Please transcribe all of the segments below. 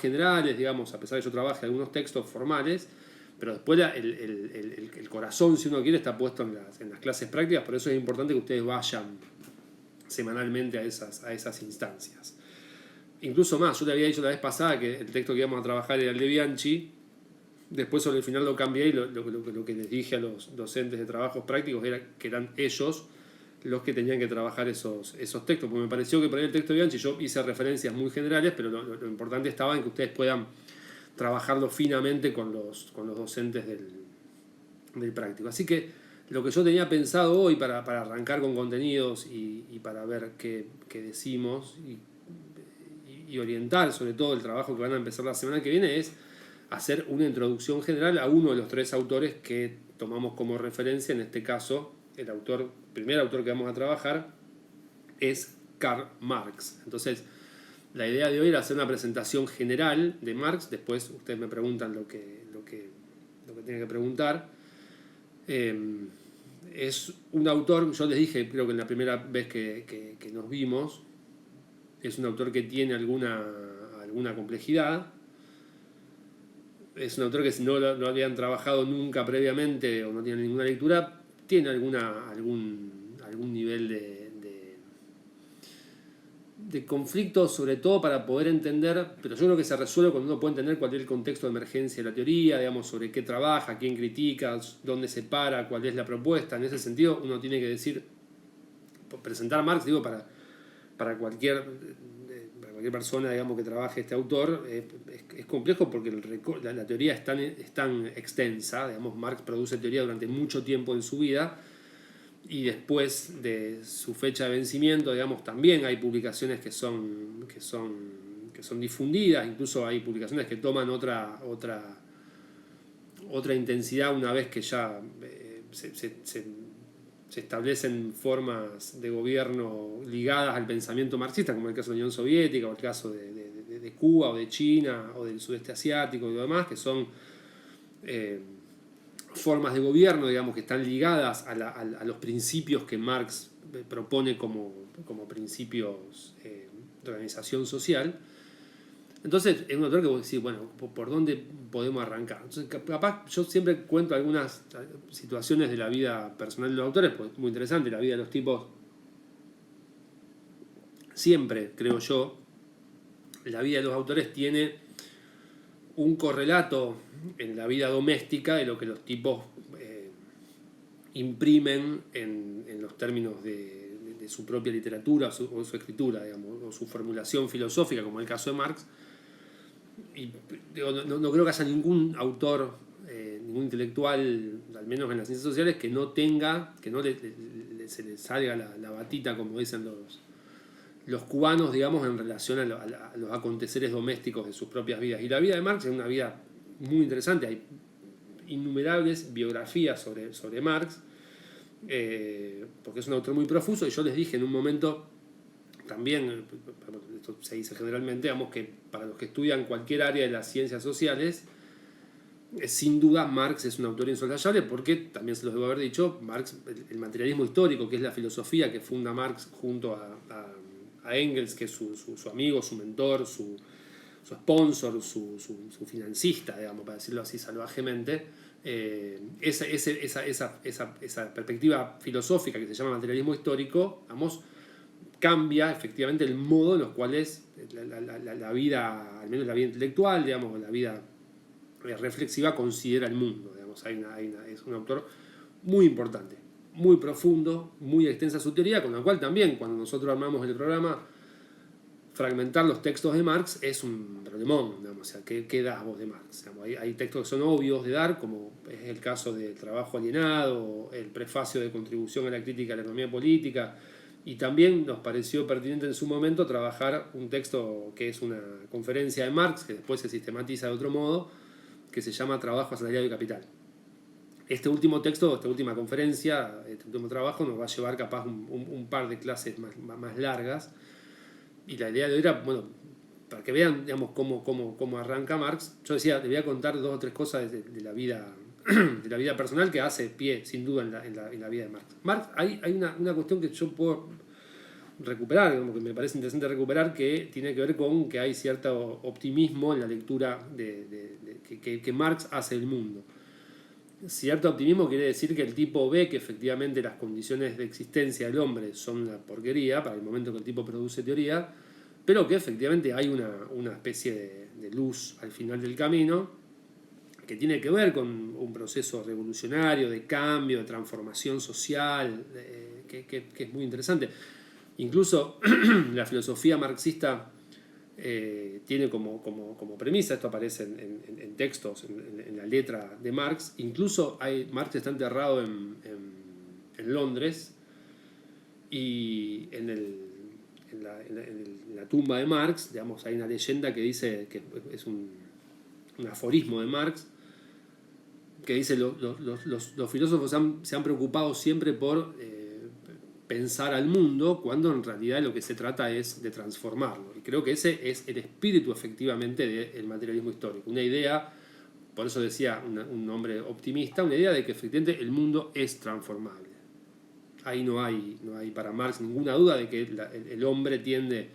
generales, digamos, a pesar de que yo trabaje algunos textos formales, pero después el corazón, si uno quiere, está puesto en las clases prácticas, por eso es importante que ustedes vayan semanalmente a esas instancias. Incluso más, yo te había dicho la vez pasada que el texto que íbamos a trabajar era el de Bianchi, después sobre el final lo cambié y lo que les dije a los docentes de trabajos prácticos era que eran ellos los que tenían que trabajar esos textos, porque me pareció que por ahí el texto de Bianchi yo hice referencias muy generales, pero lo importante estaba en que ustedes puedan trabajarlo finamente con los docentes del práctico. Así que lo que yo tenía pensado hoy para arrancar con contenidos y para ver qué decimos y orientar sobre todo el trabajo que van a empezar la semana que viene es hacer una introducción general a uno de los 3 autores que tomamos como referencia. En este caso, el primer autor que vamos a trabajar es Karl Marx. Entonces, la idea de hoy era hacer una presentación general de Marx. Después ustedes me preguntan lo que tienen que preguntar. Es un autor, yo les dije, creo que en la primera vez que nos vimos, es un autor que tiene alguna complejidad. Es un autor que si no lo habían trabajado nunca previamente o no tienen ninguna lectura, tiene algún nivel de conflicto, sobre todo para poder entender, pero yo creo que se resuelve cuando uno puede entender cuál es el contexto de emergencia de la teoría, digamos, sobre qué trabaja, quién critica, dónde se para, cuál es la propuesta. En ese sentido, uno tiene que presentar a Marx, digo, para cualquier persona, digamos, que trabaje este autor, es complejo porque la teoría es tan extensa, digamos, Marx produce teoría durante mucho tiempo en su vida, y después de su fecha de vencimiento, digamos, también hay publicaciones que son difundidas, incluso hay publicaciones que toman otra intensidad una vez que ya se establecen formas de gobierno ligadas al pensamiento marxista, como el caso de la Unión Soviética, o el caso de Cuba, o de China, o del sudeste asiático y lo demás, que son formas de gobierno, digamos, que están ligadas a los principios que Marx propone como principios de organización social. Entonces es un autor que vos decís, bueno, ¿por dónde podemos arrancar? Entonces, capaz yo siempre cuento algunas situaciones de la vida personal de los autores, porque es muy interesante la vida de los tipos. Siempre, creo yo, la vida de los autores tiene un correlato en la vida doméstica de lo que los tipos imprimen en los términos de su propia literatura o su escritura, digamos, o su formulación filosófica, como el caso de Marx. Y no creo que haya ningún autor, ningún intelectual, al menos en las ciencias sociales, que no se le salga la batita, como dicen los cubanos, digamos, en relación a los aconteceres domésticos de sus propias vidas. Y la vida de Marx es una vida muy interesante. Hay innumerables biografías sobre Marx, porque es un autor muy profuso. Y yo les dije en un momento, también, esto se dice generalmente, digamos, que para los que estudian cualquier área de las ciencias sociales, sin duda Marx es un autor insoslayable, porque también se los debo haber dicho, Marx, el materialismo histórico, que es la filosofía que funda Marx junto a Engels, que es su amigo, su mentor, su sponsor, su financista, digamos, para decirlo así salvajemente. Esa perspectiva filosófica que se llama materialismo histórico, vamos, cambia efectivamente el modo en los cuales la vida, al menos la vida intelectual, digamos, la vida reflexiva, considera el mundo. Digamos, es un autor muy importante, muy profundo, muy extensa su teoría, con la cual también, cuando nosotros armamos el programa, fragmentar los textos de Marx es un problemón, digamos. O sea, ¿qué das vos de Marx? Digamos, hay textos que son obvios de dar, como es el caso del Trabajo alienado, el prefacio de Contribución a la crítica a la economía política, y también nos pareció pertinente en su momento trabajar un texto que es una conferencia de Marx, que después se sistematiza de otro modo, que se llama Trabajo, Asalariado y Capital. Este último texto, esta última conferencia, este último trabajo nos va a llevar capaz un par de clases más largas. Y la idea de hoy era, bueno, para que vean, digamos, cómo arranca Marx. Yo decía, les voy a contar 2 o 3 cosas de la vida personal que hace pie, sin duda, en la vida de Marx. Marx, hay una cuestión que yo puedo recuperar, como que me parece interesante recuperar, que tiene que ver con que hay cierto optimismo en la lectura que Marx hace del mundo. Cierto optimismo quiere decir que el tipo ve que efectivamente las condiciones de existencia del hombre son una porquería para el momento que el tipo produce teoría, pero que efectivamente hay una especie de luz al final del camino que tiene que ver con un proceso revolucionario, de cambio, de transformación social, que es muy interesante. Incluso la filosofía marxista tiene como premisa, esto aparece en textos, en la letra de Marx, incluso Marx está enterrado en Londres, y en la tumba de Marx, digamos, hay una leyenda que dice, que es un aforismo de Marx, que dice los filósofos se han preocupado siempre por pensar al mundo, cuando en realidad lo que se trata es de transformarlo. Y creo que ese es el espíritu efectivamente del materialismo histórico. Una idea, por eso decía un hombre optimista, una idea de que efectivamente el mundo es transformable. Ahí no hay para Marx ninguna duda de que el hombre tiende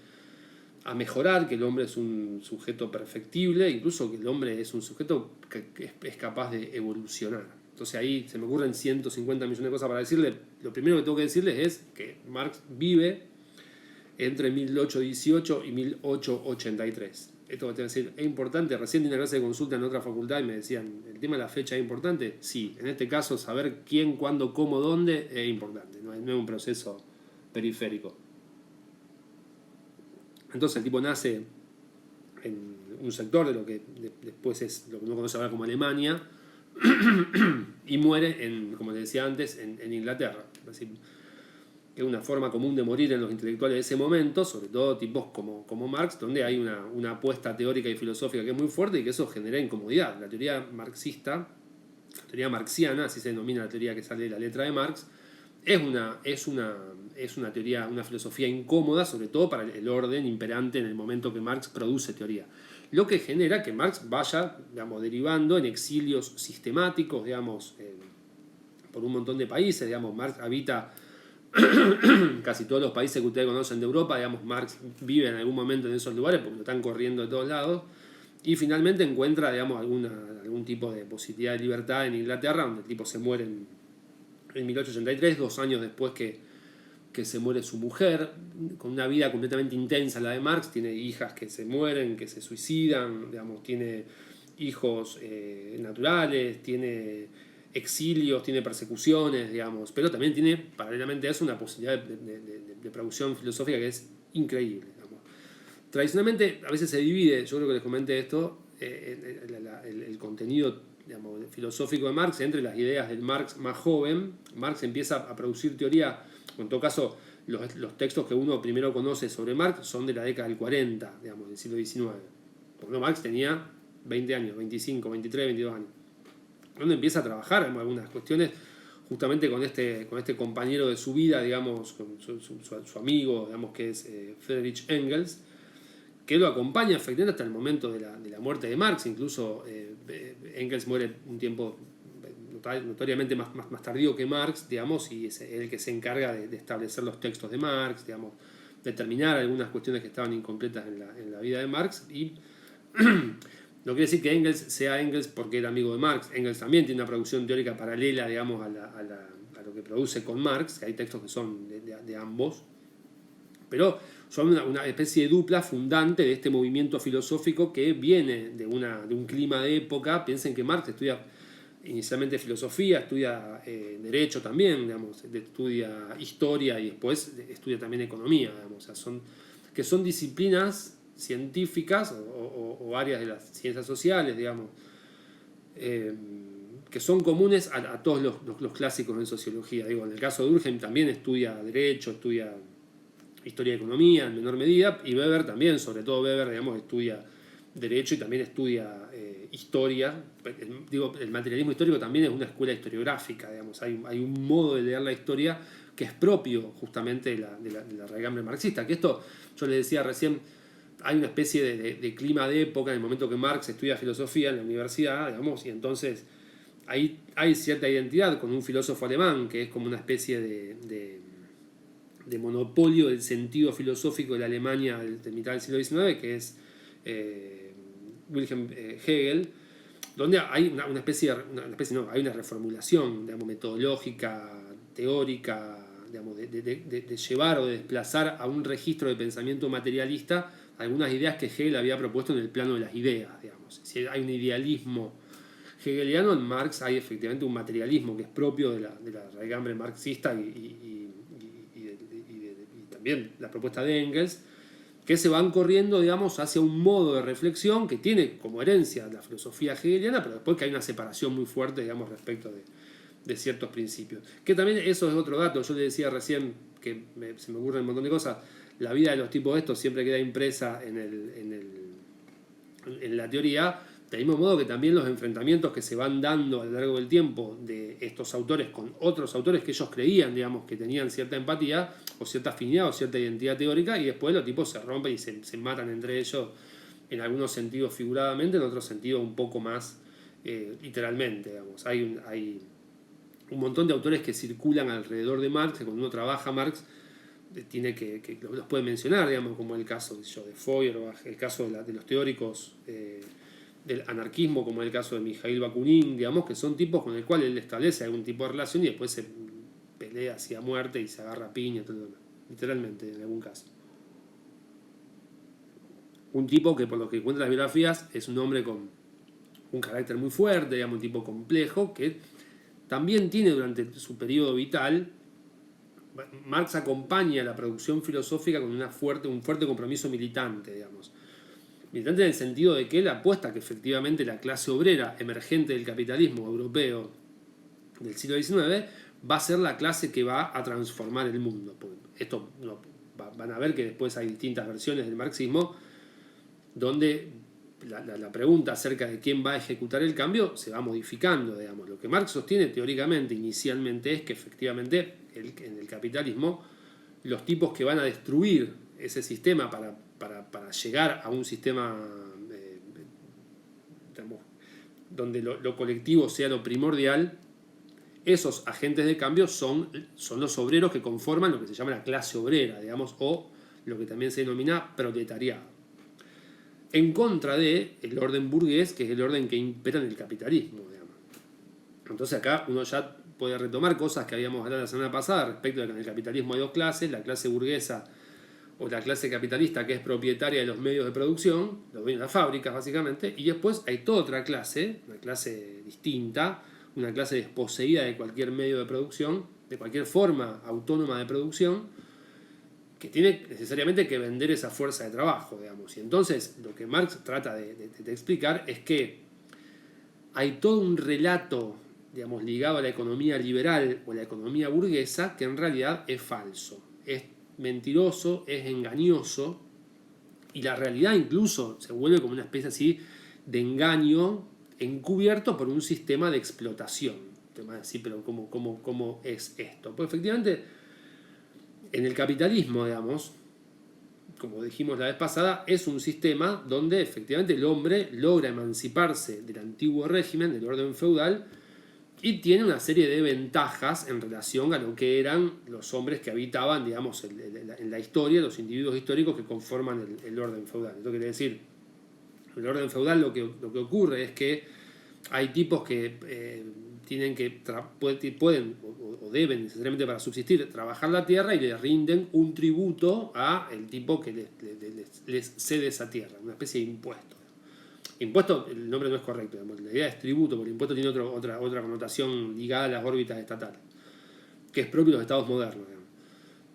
a mejorar, que el hombre es un sujeto perfectible, incluso que el hombre es un sujeto que es capaz de evolucionar. Entonces ahí se me ocurren 150 millones de cosas para decirle. Lo primero que tengo que decirles es que Marx vive entre 1818 y 1883. Esto que te voy a decir es importante. Recién di una clase de consulta en otra facultad y me decían, ¿el tema de la fecha es importante? Sí, en este caso saber quién, cuándo, cómo, dónde es importante, no es un proceso periférico. Entonces el tipo nace en un sector de lo que después es lo que uno conoce ahora como Alemania, y muere, como les decía antes, en Inglaterra. Es decir, que es una forma común de morir en los intelectuales de ese momento, sobre todo tipos como Marx, donde hay una apuesta teórica y filosófica que es muy fuerte y que eso genera incomodidad. La teoría marxista, la teoría marxiana, así se denomina la teoría que sale de la letra de Marx, es una teoría, una filosofía incómoda, sobre todo para el orden imperante en el momento que Marx produce teoría. Lo que genera que Marx vaya, digamos, derivando en exilios sistemáticos, digamos, por un montón de países. Digamos, Marx habita casi todos los países que ustedes conocen de Europa. Digamos, Marx vive en algún momento en esos lugares porque lo están corriendo de todos lados. Y finalmente encuentra, digamos, algún tipo de posibilidad de libertad en Inglaterra, donde el tipo se muere en 1883, 2 años después que se muere su mujer, con una vida completamente intensa la de Marx. Tiene hijas que se mueren, que se suicidan, digamos, tiene hijos naturales, tiene exilios, tiene persecuciones, digamos, pero también tiene, paralelamente a eso, una posibilidad de producción filosófica que es increíble, digamos. Tradicionalmente a veces se divide, yo creo que les comenté esto, el contenido, digamos, filosófico de Marx entre las ideas del Marx más joven. Marx empieza a producir teoría, en todo caso los textos que uno primero conoce sobre Marx son de la década del 40, digamos, del siglo XIX. Cuando Marx tenía 20 años, 25, 23, 22 años. Donde empieza a trabajar en algunas cuestiones justamente con este compañero de su vida, digamos, con su amigo, digamos, que es Friedrich Engels, que lo acompaña efectivamente hasta el momento de la muerte de Marx. Incluso Engels muere un tiempo notoriamente más tardío que Marx, digamos, y es el que se encarga de establecer los textos de Marx, digamos, determinar algunas cuestiones que estaban incompletas en la vida de Marx. Y no quiere decir que Engels sea Engels porque era amigo de Marx. Engels también tiene una producción teórica paralela, digamos, a lo que produce con Marx, que hay textos que son de ambos, pero son una especie de dupla fundante de este movimiento filosófico que viene de un clima de época. Piensen que Marx estudia inicialmente filosofía, estudia derecho también, digamos, estudia historia y después estudia también economía, digamos. O sea, son disciplinas científicas o áreas de las ciencias sociales, digamos, que son comunes a todos los clásicos en sociología. Digo, en el caso de Durkheim también estudia derecho, estudia historia y economía en menor medida, y Weber también, sobre todo Weber, digamos, estudia derecho y también estudia historia. Digo, el materialismo histórico también es una escuela historiográfica, digamos. Hay un modo de leer la historia que es propio justamente de la raigambre marxista, que esto, yo les decía recién, hay una especie de clima de época en el momento que Marx estudia filosofía en la universidad, digamos, y entonces ahí hay cierta identidad con un filósofo alemán que es como una especie de monopolio del sentido filosófico de la Alemania de mitad del siglo XIX, que es Wilhelm Hegel, donde hay hay una reformulación, digamos, metodológica, teórica, digamos, de llevar o de desplazar a un registro de pensamiento materialista algunas ideas que Hegel había propuesto en el plano de las ideas, digamos. Si hay un idealismo hegeliano, en Marx hay efectivamente un materialismo que es propio de la raigambre marxista y también la propuesta de Engels, que se van corriendo, digamos, hacia un modo de reflexión que tiene como herencia la filosofía hegeliana, pero después que hay una separación muy fuerte, digamos, respecto de ciertos principios. Que también eso es otro dato. Yo le decía recién que se me ocurren un montón de cosas. La vida de los tipos estos siempre queda impresa en la teoría, del mismo modo que también los enfrentamientos que se van dando a lo largo del tiempo de estos autores con otros autores que ellos creían, digamos, que tenían cierta empatía o cierta afinidad o cierta identidad teórica, y después los tipos se rompen y se matan entre ellos, en algunos sentidos figuradamente, en otros sentidos un poco más literalmente, digamos. Hay un montón de autores que circulan alrededor de Marx, que cuando uno trabaja Marx tiene que los puede mencionar, digamos, como el caso de Feuerbach, el caso de los teóricos del anarquismo, como el caso de Mijail Bakunin, digamos, que son tipos con el cual él establece algún tipo de relación y después se pelea hacia muerte y se agarra a piña, todo, literalmente, en algún caso. Un tipo que, por lo que cuentan las biografías, es un hombre con un carácter muy fuerte, digamos, un tipo complejo, que también tiene durante su periodo vital. Marx acompaña la producción filosófica con un fuerte compromiso militante, digamos. Militante en el sentido de que él apuesta que efectivamente la clase obrera emergente del capitalismo europeo del siglo XIX va a ser la clase que va a transformar el mundo. Esto van a ver que después hay distintas versiones del marxismo donde la pregunta acerca de quién va a ejecutar el cambio se va modificando, digamos. Lo que Marx sostiene teóricamente, inicialmente, es que efectivamente en el capitalismo los tipos que van a destruir ese sistema para llegar a un sistema digamos, donde lo colectivo sea lo primordial, esos agentes de cambio son los obreros que conforman lo que se llama la clase obrera, digamos, o lo que también se denomina proletariado. En contra del orden burgués, que es el orden que impera en el capitalismo, digamos. Entonces acá uno ya puede retomar cosas que habíamos hablado la semana pasada respecto de que en el capitalismo hay dos clases, la clase burguesa o la clase capitalista, que es propietaria de los medios de producción, los dueños de las fábricas básicamente, y después hay toda otra clase, una clase distinta, una clase desposeída de cualquier medio de producción, de cualquier forma autónoma de producción, que tiene necesariamente que vender esa fuerza de trabajo, digamos. Y entonces lo que Marx trata de explicar es que hay todo un relato, digamos, ligado a la economía liberal o la economía burguesa que en realidad es falso, es mentiroso, es engañoso, y la realidad incluso se vuelve como una especie así de engaño encubierto por un sistema de explotación. Te vas a decir, pero ¿cómo es esto? Pues efectivamente, en el capitalismo, digamos, como dijimos la vez pasada, es un sistema donde efectivamente el hombre logra emanciparse del antiguo régimen, del orden feudal, y tiene una serie de ventajas en relación a lo que eran los hombres que habitaban, digamos, en la historia, los individuos históricos que conforman el orden feudal. Esto quiere decir, en el orden feudal lo que ocurre es que hay tipos que tienen que pueden o deben necesariamente para subsistir trabajar la tierra y le rinden un tributo a el tipo que les cede esa tierra, una especie de impuesto. Impuesto, el nombre no es correcto, digamos. La idea es tributo, porque el impuesto tiene otra connotación ligada a las órbitas estatales, que es propio de los estados modernos, digamos.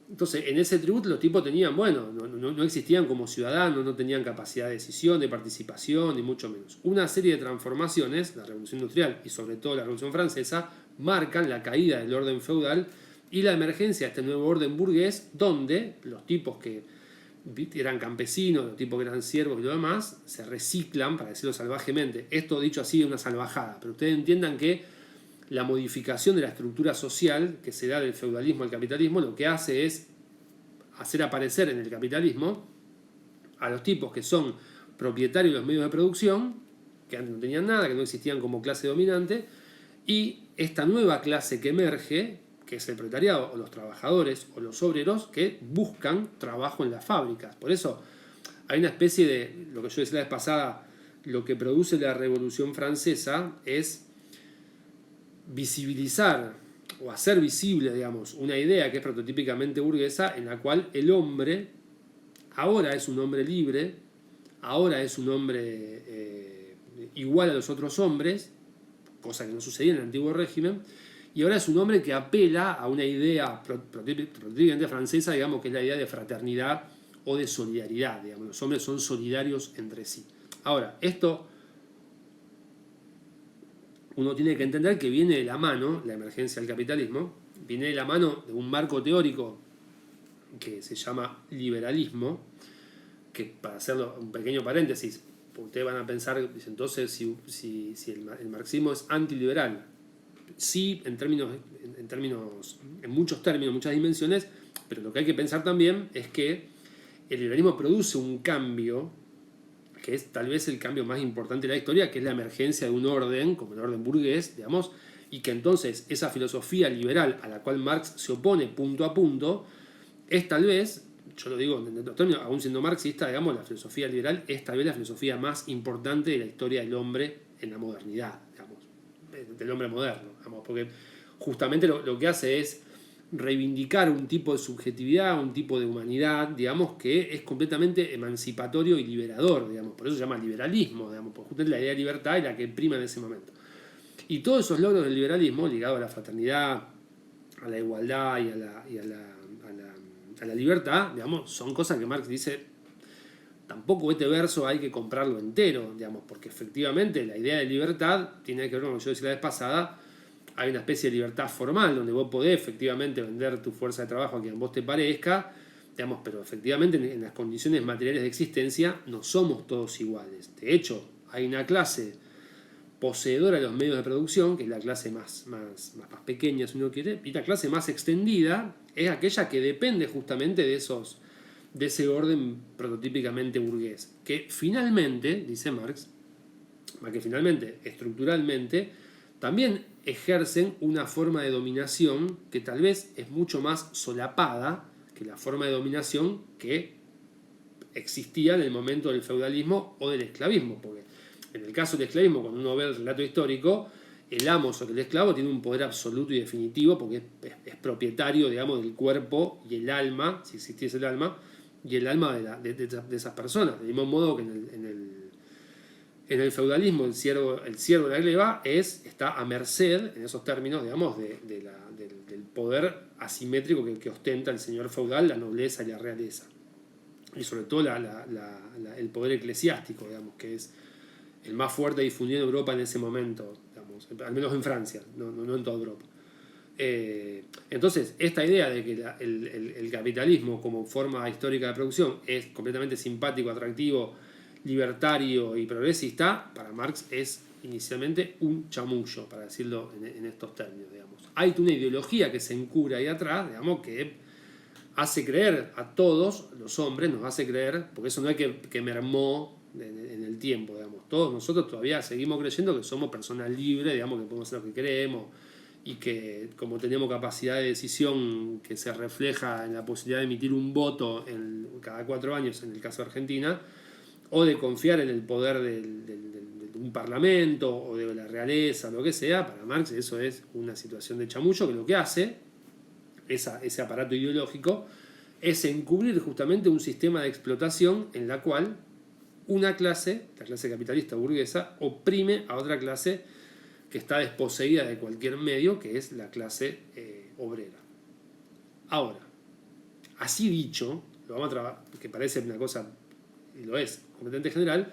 Entonces, en ese tributo los tipos tenían, bueno, no existían como ciudadanos, no tenían capacidad de decisión, de participación, ni mucho menos. Una serie de transformaciones, la Revolución Industrial y sobre todo la Revolución Francesa, marcan la caída del orden feudal y la emergencia de este nuevo orden burgués, donde los tipos que eran campesinos, los tipos que eran siervos y lo demás, se reciclan, para decirlo salvajemente. Esto dicho así es una salvajada, pero ustedes entiendan que la modificación de la estructura social que se da del feudalismo al capitalismo lo que hace es hacer aparecer en el capitalismo a los tipos que son propietarios de los medios de producción, que antes no tenían nada, que no existían como clase dominante, y esta nueva clase que emerge, que es el proletariado, o los trabajadores, o los obreros, que buscan trabajo en las fábricas. Por eso hay una especie de, lo que yo decía la vez pasada, lo que produce la Revolución Francesa es visibilizar o hacer visible, digamos, una idea que es prototípicamente burguesa, en la cual el hombre ahora es un hombre libre, ahora es un hombre igual a los otros hombres, cosa que no sucedía en el antiguo régimen, y ahora es un hombre que apela a una idea prototípicamente francesa, digamos, que es la idea de fraternidad o de solidaridad, digamos, los hombres son solidarios entre sí. Ahora, esto uno tiene que entender que viene de la mano, la emergencia del capitalismo, viene de la mano de un marco teórico que se llama liberalismo, que, para hacerlo un pequeño paréntesis, ustedes van a pensar, entonces, si el marxismo es antiliberal. Sí, en muchos términos, muchas dimensiones, pero lo que hay que pensar también es que el liberalismo produce un cambio, que es tal vez el cambio más importante de la historia, que es la emergencia de un orden, como el orden burgués, digamos, y que entonces esa filosofía liberal a la cual Marx se opone punto a punto, es tal vez, yo lo digo en otros términos, aún siendo marxista, digamos, la filosofía liberal es tal vez la filosofía más importante de la historia del hombre en la modernidad, digamos, del hombre moderno, digamos, porque justamente lo que hace es reivindicar un tipo de subjetividad, un tipo de humanidad, digamos, que es completamente emancipatorio y liberador, digamos, por eso se llama liberalismo, digamos, porque justamente la idea de libertad es la que prima en ese momento. Y todos esos logros del liberalismo, ligados a la fraternidad, a la igualdad y a la libertad, digamos, son cosas que Marx dice, tampoco este verso hay que comprarlo entero, digamos, porque efectivamente la idea de libertad tiene que ver con lo que yo decía la vez pasada. Hay una especie de libertad formal donde vos podés efectivamente vender tu fuerza de trabajo a quien vos te parezca, digamos, pero efectivamente en las condiciones materiales de existencia no somos todos iguales. De hecho, hay una clase poseedora de los medios de producción, que es la clase más pequeña, si uno quiere, y la clase más extendida es aquella que depende justamente de ese orden prototípicamente burgués, que finalmente, dice Marx, más que finalmente, estructuralmente, también ejercen una forma de dominación que tal vez es mucho más solapada que la forma de dominación que existía en el momento del feudalismo o del esclavismo, porque en el caso del esclavismo, cuando uno ve el relato histórico, el amo sobre el esclavo tiene un poder absoluto y definitivo porque es propietario, digamos, del cuerpo y el alma, si existiese el alma, y el alma de esas personas. Del mismo modo que en el feudalismo el siervo de la gleba está a merced, en esos términos, digamos, del poder asimétrico que ostenta el señor feudal, la nobleza y la realeza. Y sobre todo el poder eclesiástico, digamos, que es el más fuerte difundido en Europa en ese momento, digamos, al menos en Francia, no en toda Europa. Entonces, esta idea de que el capitalismo como forma histórica de producción es completamente simpático, atractivo, libertario y progresista, para Marx es inicialmente un chamullo, para decirlo en estos términos, digamos. Hay una ideología que se encubre ahí atrás, digamos, que hace creer a todos los hombres, nos hace creer, porque eso no es que mermó en el tiempo, digamos. Todos nosotros todavía seguimos creyendo que somos personas libres, digamos, que podemos hacer lo que queremos y que como tenemos capacidad de decisión que se refleja en la posibilidad de emitir un voto cada 4 años en el caso de Argentina, o de confiar en el poder de un parlamento o de la realeza, lo que sea, para Marx eso es una situación de chamullo que lo que hace, ese aparato ideológico, es encubrir justamente un sistema de explotación en la cual una clase, la clase capitalista burguesa, oprime a otra clase que está desposeída de cualquier medio, que es la clase obrera. Ahora, así dicho, lo vamos a trabajar, que parece una cosa, y lo es, completamente general,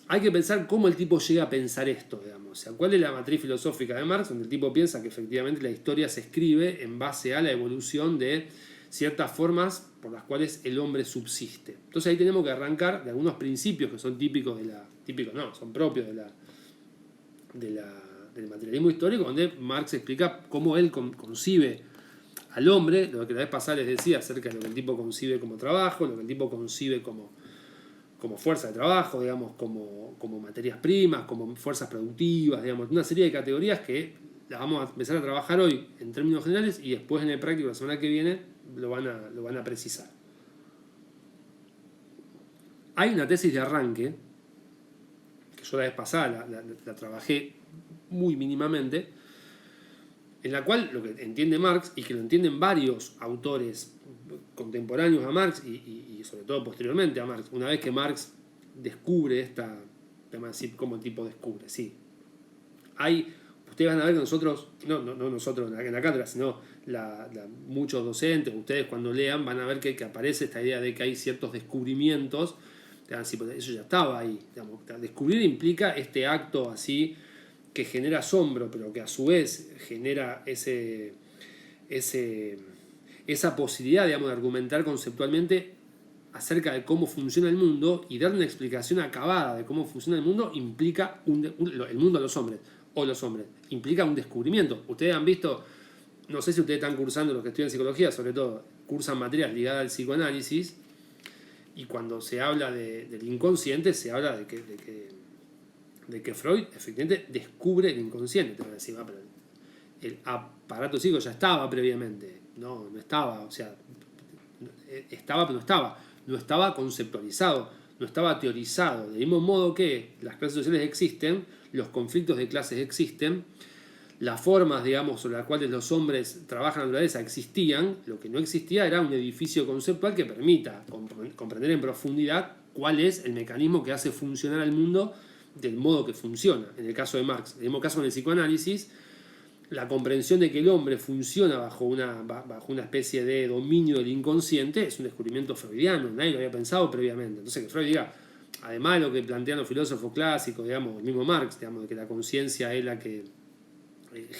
hay que pensar cómo el tipo llega a pensar esto, digamos. O sea, cuál es la matriz filosófica de Marx, donde el tipo piensa que efectivamente la historia se escribe en base a la evolución de ciertas formas por las cuales el hombre subsiste. Entonces ahí tenemos que arrancar de algunos principios que son son propios del materialismo histórico, donde Marx explica cómo él concibe al hombre, lo que la vez pasada les decía acerca de lo que el tipo concibe como trabajo, lo que el tipo concibe como fuerza de trabajo, digamos, como materias primas, como fuerzas productivas, digamos, una serie de categorías que la vamos a empezar a trabajar hoy en términos generales y después en el práctico la semana que viene lo van a precisar. Hay una tesis de arranque, que yo la vez pasada la trabajé muy mínimamente, en la cual lo que entiende Marx, y que lo entienden varios autores contemporáneos a Marx y sobre todo posteriormente a Marx, una vez que Marx descubre esta, vamos a decir, como tipo descubre, sí. Ustedes van a ver que nosotros, no nosotros en la cátedra, sino muchos docentes, ustedes cuando lean van a ver que aparece esta idea de que hay ciertos descubrimientos, así, eso ya estaba ahí. Digamos, descubrir implica este acto así que genera asombro, pero que a su vez genera esa posibilidad, digamos, de argumentar conceptualmente acerca de cómo funciona el mundo y dar una explicación acabada de cómo funciona el mundo implica el mundo a los hombres, o los hombres, implica un descubrimiento. Ustedes han visto, no sé si ustedes están cursando, los que estudian psicología, sobre todo, cursan materias ligadas al psicoanálisis, y cuando se habla del inconsciente, se habla de que Freud efectivamente descubre el inconsciente. Te van a decir, pero el aparato psíquico ya estaba previamente. No estaba, o sea, estaba pero no estaba conceptualizado, no estaba teorizado. Del mismo modo que las clases sociales existen, los conflictos de clases existen, las formas, digamos, sobre las cuales los hombres trabajan en la naturaleza existían, lo que no existía era un edificio conceptual que permita comprender en profundidad cuál es el mecanismo que hace funcionar al mundo del modo que funciona. En el caso de Marx, en el mismo caso en el psicoanálisis, la comprensión de que el hombre funciona bajo una especie de dominio del inconsciente es un descubrimiento freudiano, nadie lo había pensado previamente. Entonces que Freud diga, además de lo que plantean los filósofos clásicos, digamos, el mismo Marx, digamos, de que la conciencia es la que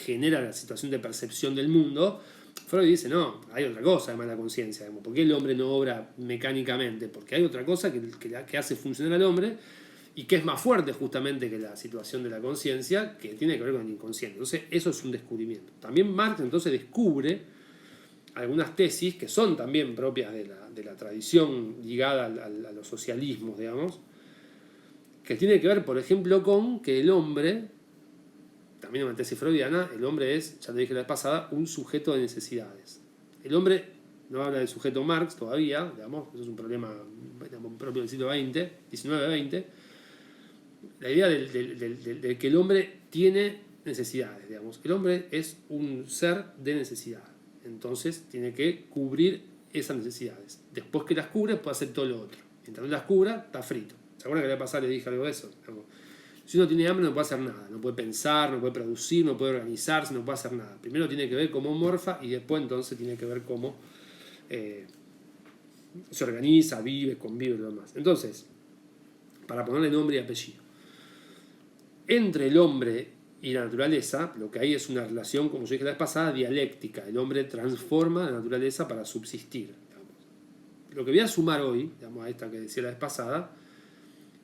genera la situación de percepción del mundo, Freud dice, no, hay otra cosa además de la conciencia. ¿Por qué el hombre no obra mecánicamente? Porque hay otra cosa que hace funcionar al hombre y que es más fuerte justamente que la situación de la conciencia, que tiene que ver con el inconsciente. Entonces eso es un descubrimiento. También Marx entonces descubre algunas tesis que son también propias de la tradición ligada a los socialismos, digamos, que tiene que ver, por ejemplo, con que el hombre, también una tesis freudiana, el hombre es, ya te dije la vez pasada, un sujeto de necesidades. El hombre no habla del sujeto Marx todavía, digamos, eso es un problema, digamos, propio del siglo XX, XIX-XX. La idea de que el hombre tiene necesidades, digamos. El hombre es un ser de necesidad. Entonces tiene que cubrir esas necesidades. Después que las cubre, puede hacer todo lo otro. Mientras no las cubra, está frito. ¿Se acuerdan que la vez pasada le dije algo de eso? Digamos, si uno tiene hambre no puede hacer nada. No puede pensar, no puede producir, no puede organizarse, no puede hacer nada. Primero tiene que ver cómo morfa y después entonces tiene que ver cómo se organiza, vive, convive y lo demás. Entonces, para ponerle nombre y apellido. Entre el hombre y la naturaleza, lo que hay es una relación, como yo dije la vez pasada, dialéctica. El hombre transforma la naturaleza para subsistir. Digamos. Lo que voy a sumar hoy, digamos, a esta que decía la vez pasada,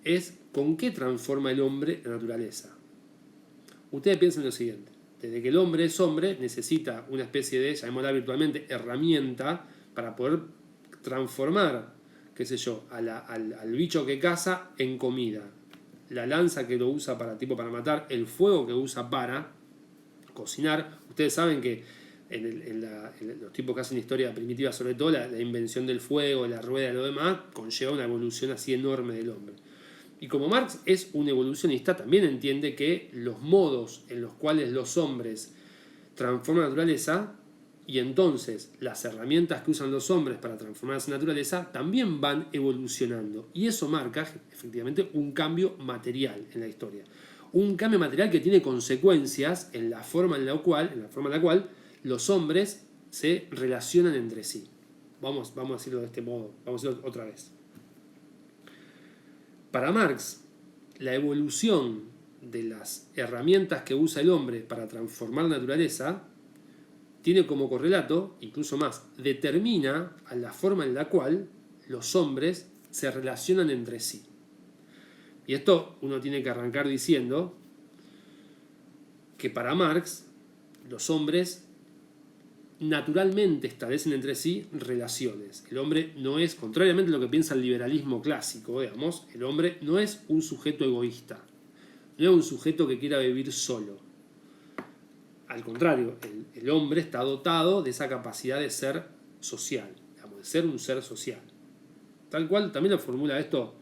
es con qué transforma el hombre la naturaleza. Ustedes piensen lo siguiente. Desde que el hombre es hombre, necesita una especie de, llamémosla virtualmente, herramienta para poder transformar, qué sé yo, al bicho que caza en comida. La lanza que lo usa para matar, el fuego que usa para cocinar. Ustedes saben que en los tipos que hacen historia primitiva, sobre todo la invención del fuego, la rueda y lo demás, conlleva una evolución así enorme del hombre. Y como Marx es un evolucionista, también entiende que los modos en los cuales los hombres transforman la naturaleza y entonces las herramientas que usan los hombres para transformar esa naturaleza también van evolucionando. Y eso marca efectivamente un cambio material en la historia. Un cambio material que tiene consecuencias en la forma en la cual los hombres se relacionan entre sí. Vamos a decirlo de este modo, vamos a decirlo otra vez. Para Marx, la evolución de las herramientas que usa el hombre para transformar la naturaleza tiene como correlato, incluso más, determina a la forma en la cual los hombres se relacionan entre sí. Y esto uno tiene que arrancar diciendo que para Marx los hombres naturalmente establecen entre sí relaciones. El hombre no es, contrariamente a lo que piensa el liberalismo clásico, digamos, el hombre no es un sujeto egoísta, no es un sujeto que quiera vivir solo. al contrario, el hombre está dotado de esa capacidad de ser social, digamos, de ser un ser social. Tal cual también lo formula esto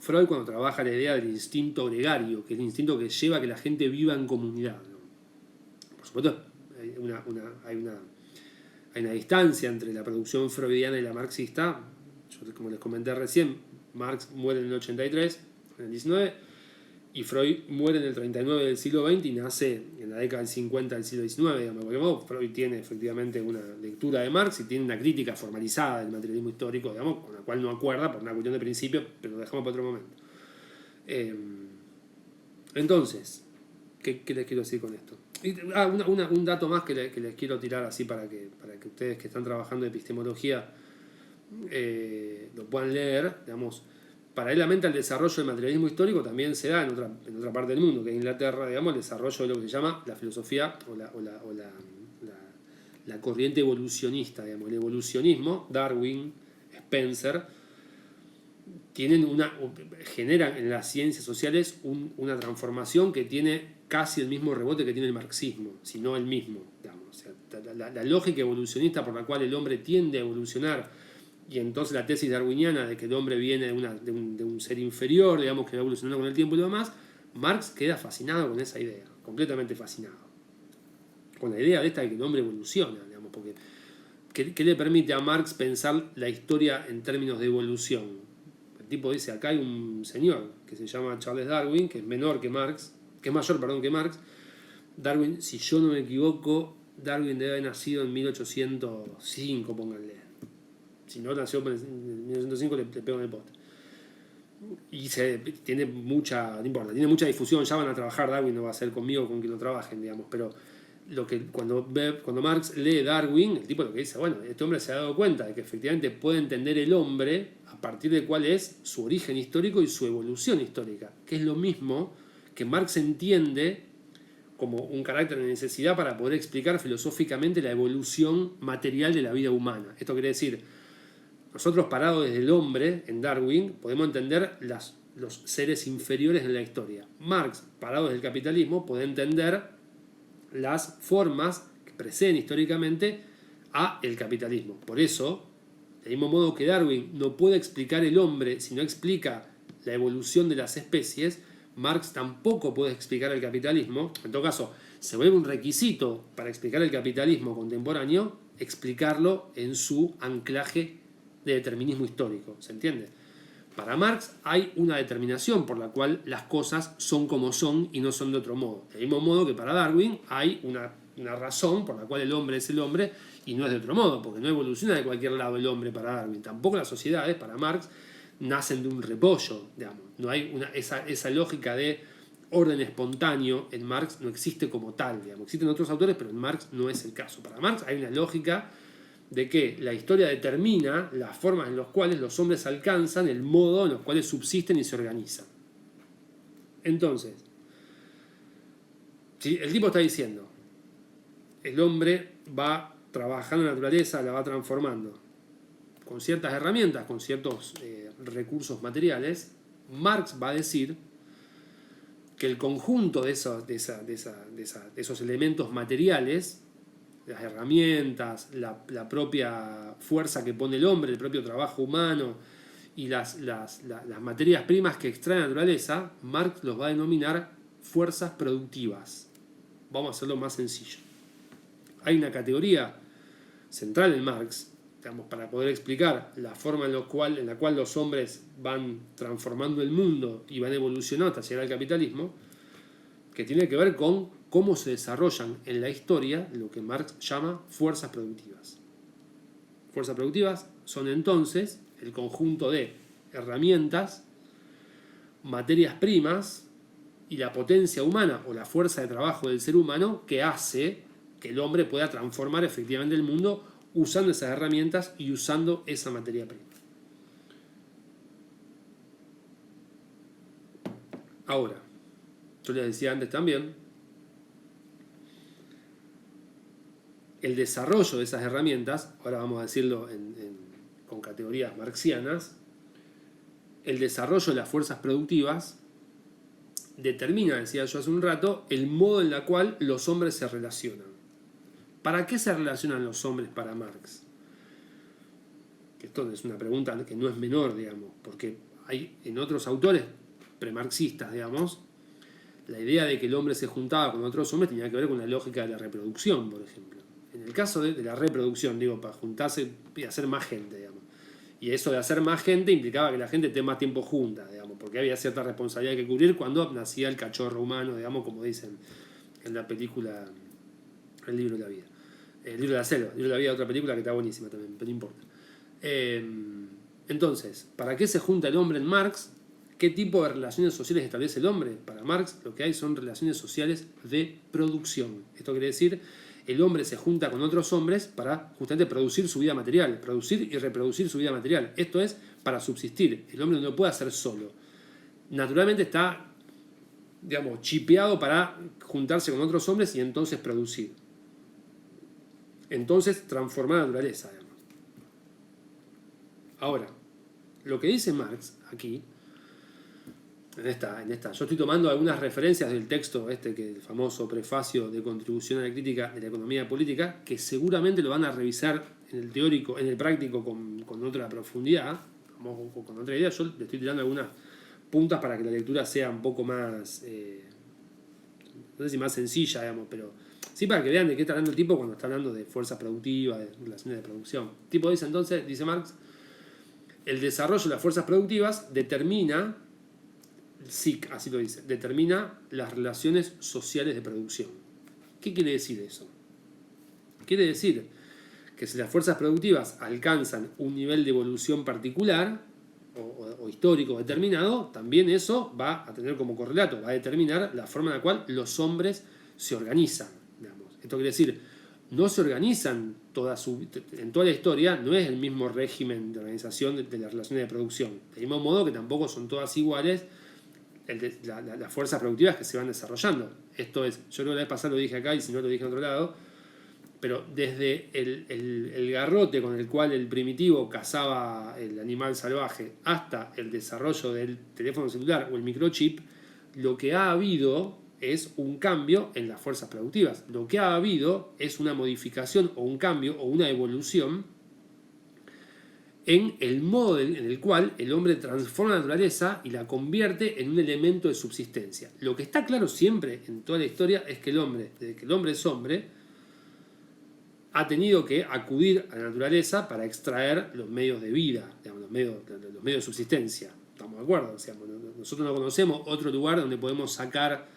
Freud cuando trabaja la idea del instinto gregario, que es el instinto que lleva a que la gente viva en comunidad, ¿no? Por supuesto, hay una distancia entre la producción freudiana y la marxista. Yo, como les comenté recién, Marx muere en el 83, en el 19, y Freud muere en el 39 del siglo XX y nace en la década del 50 del siglo XIX. Digamos. Porque Freud tiene efectivamente una lectura de Marx y tiene una crítica formalizada del materialismo histórico, digamos, con la cual no acuerda por una cuestión de principio, pero lo dejamos para otro momento. Entonces, ¿qué les quiero decir con esto? Un dato más que les quiero tirar así para que ustedes que están trabajando en epistemología lo puedan leer. Digamos, paralelamente al desarrollo del materialismo histórico también se da en otra parte del mundo, que es Inglaterra, digamos, el desarrollo de lo que se llama la filosofía o la corriente evolucionista, digamos, el evolucionismo, Darwin, Spencer, generan en las ciencias sociales una transformación que tiene casi el mismo rebote que tiene el marxismo, si no el mismo, digamos. O sea, la lógica evolucionista por la cual el hombre tiende a evolucionar, y entonces la tesis darwiniana de que el hombre viene de un ser inferior, digamos, que va evolucionando con el tiempo y lo demás, Marx queda fascinado con esa idea, completamente fascinado. Con la idea de esta de que el hombre evoluciona, digamos, porque ¿qué le permite a Marx pensar la historia en términos de evolución? El tipo dice, acá hay un señor que se llama Charles Darwin, que es mayor que Marx. Darwin, si yo no me equivoco, Darwin debe haber nacido en 1805, pónganle. Si no nació en 1905, le pego en el poste. Y tiene mucha difusión. Ya van a trabajar, Darwin no va a ser conmigo con quien lo trabajen, digamos. Pero cuando Marx lee Darwin, el tipo lo que dice, bueno, este hombre se ha dado cuenta de que efectivamente puede entender el hombre a partir de cuál es su origen histórico y su evolución histórica, que es lo mismo que Marx entiende como un carácter de necesidad para poder explicar filosóficamente la evolución material de la vida humana. Esto quiere decir, nosotros parados desde el hombre, en Darwin, podemos entender los seres inferiores en la historia. Marx, parado desde el capitalismo, puede entender las formas que preceden históricamente a el capitalismo. Por eso, del mismo modo que Darwin no puede explicar el hombre si no explica la evolución de las especies, Marx tampoco puede explicar el capitalismo. En todo caso, se vuelve un requisito para explicar el capitalismo contemporáneo explicarlo en su anclaje de determinismo histórico. ¿Se entiende? Para Marx hay una determinación por la cual las cosas son como son y no son de otro modo. Del mismo modo que para Darwin hay una razón por la cual el hombre es el hombre y no es de otro modo, porque no evoluciona de cualquier lado el hombre para Darwin. Tampoco las sociedades, para Marx, nacen de un repollo, digamos. No hay esa lógica de orden espontáneo en Marx no existe como tal, digamos. Existen otros autores, pero en Marx no es el caso. Para Marx hay una lógica de que la historia determina las formas en las cuales los hombres alcanzan el modo en los cuales subsisten y se organizan. Entonces, si el tipo está diciendo, el hombre va trabajando en la naturaleza, la va transformando con ciertas herramientas, con ciertos recursos materiales, Marx va a decir que el conjunto de esos elementos materiales, las herramientas, la propia fuerza que pone el hombre, el propio trabajo humano y las materias primas que extrae la naturaleza, Marx los va a denominar fuerzas productivas. Vamos a hacerlo más sencillo. Hay una categoría central en Marx, digamos, para poder explicar la forma en la cual los hombres van transformando el mundo y van evolucionando hasta llegar al capitalismo, que tiene que ver con cómo se desarrollan en la historia lo que Marx llama fuerzas productivas. Fuerzas productivas son entonces el conjunto de herramientas, materias primas y la potencia humana o la fuerza de trabajo del ser humano que hace que el hombre pueda transformar efectivamente el mundo usando esas herramientas y usando esa materia prima. Ahora, yo les decía antes también, el desarrollo de esas herramientas, ahora vamos a decirlo con categorías marxianas, el desarrollo de las fuerzas productivas determina, decía yo hace un rato, el modo en el cual los hombres se relacionan. ¿Para qué se relacionan los hombres para Marx? Esto es una pregunta que no es menor, digamos, porque hay en otros autores premarxistas, digamos, la idea de que el hombre se juntaba con otros hombres tenía que ver con la lógica de la reproducción, por ejemplo. En el caso de la reproducción, digo, para juntarse y hacer más gente, digamos. Y eso de hacer más gente implicaba que la gente esté más tiempo junta, digamos, porque había cierta responsabilidad que cubrir cuando nacía el cachorro humano, digamos, como dicen en la película El libro de la vida. El libro de la selva, el libro de la vida, otra película que está buenísima también, pero no importa. Entonces, ¿para qué se junta el hombre en Marx? ¿Qué tipo de relaciones sociales establece el hombre? Para Marx lo que hay son relaciones sociales de producción. Esto quiere decir, el hombre se junta con otros hombres para justamente producir su vida material, producir y reproducir su vida material. Esto es para subsistir. El hombre no lo puede hacer solo. Naturalmente está, digamos, chipeado para juntarse con otros hombres y entonces producir. Entonces transformar la naturaleza, digamos. Ahora, lo que dice Marx aquí, en esta, yo estoy tomando algunas referencias del texto que el famoso prefacio de Contribución a la Crítica de la Economía Política, que seguramente lo van a revisar en el teórico, en el práctico con otra profundidad, con otra idea. Yo le estoy tirando algunas puntas para que la lectura sea un poco más, no sé si más sencilla, digamos, pero sí para que vean de qué está hablando el tipo cuando está hablando de fuerzas productivas, de relaciones de producción. El tipo dice entonces, dice Marx, el desarrollo de las fuerzas productivas determina, SIC, así lo dice, determina las relaciones sociales de producción. ¿Qué quiere decir eso? Quiere decir que si las fuerzas productivas alcanzan un nivel de evolución particular o histórico determinado, también eso va a tener como correlato, va a determinar la forma en la cual los hombres se organizan, digamos. Esto quiere decir, no se organizan en toda la historia, no es el mismo régimen de organización de las relaciones de producción. Del mismo modo que tampoco son todas iguales las fuerzas productivas que se van desarrollando. Esto es, yo creo que la vez pasada lo dije acá y si no lo dije en otro lado, pero desde el garrote con el cual el primitivo cazaba el animal salvaje hasta el desarrollo del teléfono celular o el microchip, lo que ha habido es un cambio en las fuerzas productivas. Lo que ha habido es una modificación o un cambio o una evolución en el modo en el cual el hombre transforma la naturaleza y la convierte en un elemento de subsistencia. Lo que está claro siempre en toda la historia es que el hombre, desde que el hombre es hombre, ha tenido que acudir a la naturaleza para extraer los medios de vida, digamos, los medios de subsistencia. ¿Estamos de acuerdo? O sea, nosotros no conocemos otro lugar donde podemos sacar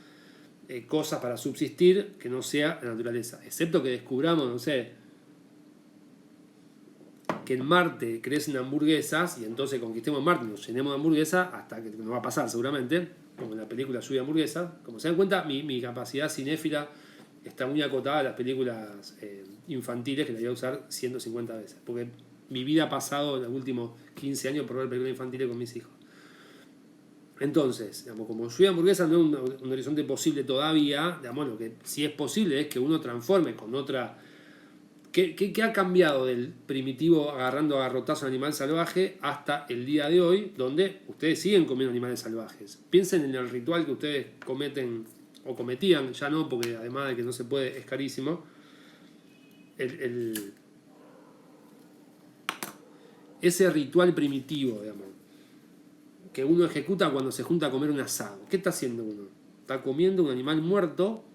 cosas para subsistir que no sea la naturaleza, excepto que descubramos, no sé, que en Marte crecen hamburguesas y entonces conquistemos Marte, nos llenemos de hamburguesas, hasta que nos va a pasar seguramente, como en la película Lluvia de Hamburguesa. Como se dan cuenta, mi capacidad cinéfila está muy acotada a las películas infantiles, que la voy a usar 150 veces, porque mi vida ha pasado en los últimos 15 años por ver películas infantiles con mis hijos. Entonces, digamos, como Lluvia de Hamburguesa no es un horizonte posible todavía, digamos, lo que sí es posible es que uno transforme con otra. ¿Qué ha cambiado del primitivo agarrando a garrotazo al animal salvaje hasta el día de hoy, donde ustedes siguen comiendo animales salvajes? Piensen en el ritual que ustedes cometen o cometían, ya no, porque además de que no se puede, es carísimo. Ese ritual primitivo, digamos, que uno ejecuta cuando se junta a comer un asado. ¿Qué está haciendo uno? Está comiendo un animal muerto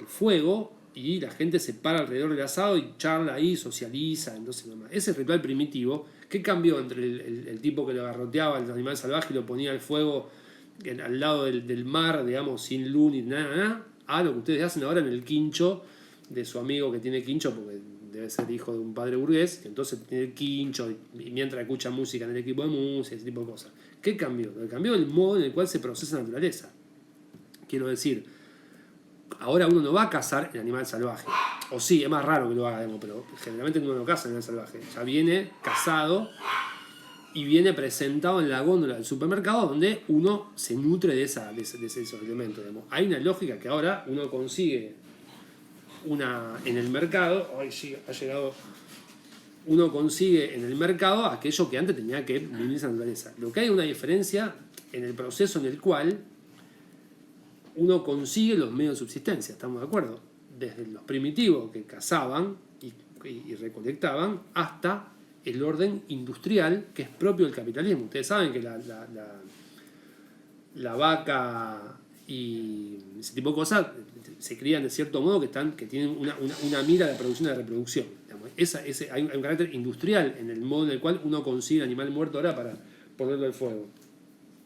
al fuego y la gente se para alrededor del asado y charla ahí, socializa. Entonces, ese ritual primitivo, ¿qué cambió entre el tipo que lo garroteaba al animal salvaje y lo ponía al fuego al lado del mar, digamos, sin luz ni nada, a lo que ustedes hacen ahora en el quincho de su amigo que tiene quincho, porque debe ser hijo de un padre burgués, entonces tiene el quincho y mientras escucha música en el equipo de música, ese tipo de cosas? ¿Qué cambió? Cambió el modo en el cual se procesa la naturaleza. Quiero decir, ahora uno no va a cazar el animal salvaje. O sí, es más raro que lo haga, pero generalmente uno no caza el animal salvaje. Ya viene cazado y viene presentado en la góndola del supermercado donde uno se nutre de esos elementos. Hay una lógica que ahora uno consigue en el mercado. Ay, sí, ha llegado. Uno consigue en el mercado aquello que antes tenía que vivir esa naturaleza. Lo que hay una diferencia en el proceso en el cual uno consigue los medios de subsistencia, ¿estamos de acuerdo? Desde los primitivos que cazaban y recolectaban hasta el orden industrial que es propio del capitalismo. Ustedes saben que la vaca y ese tipo de cosas se crían de cierto modo que tienen una mira de producción y de reproducción. Hay un carácter industrial en el modo en el cual uno consigue animal muerto ahora para ponerlo al fuego.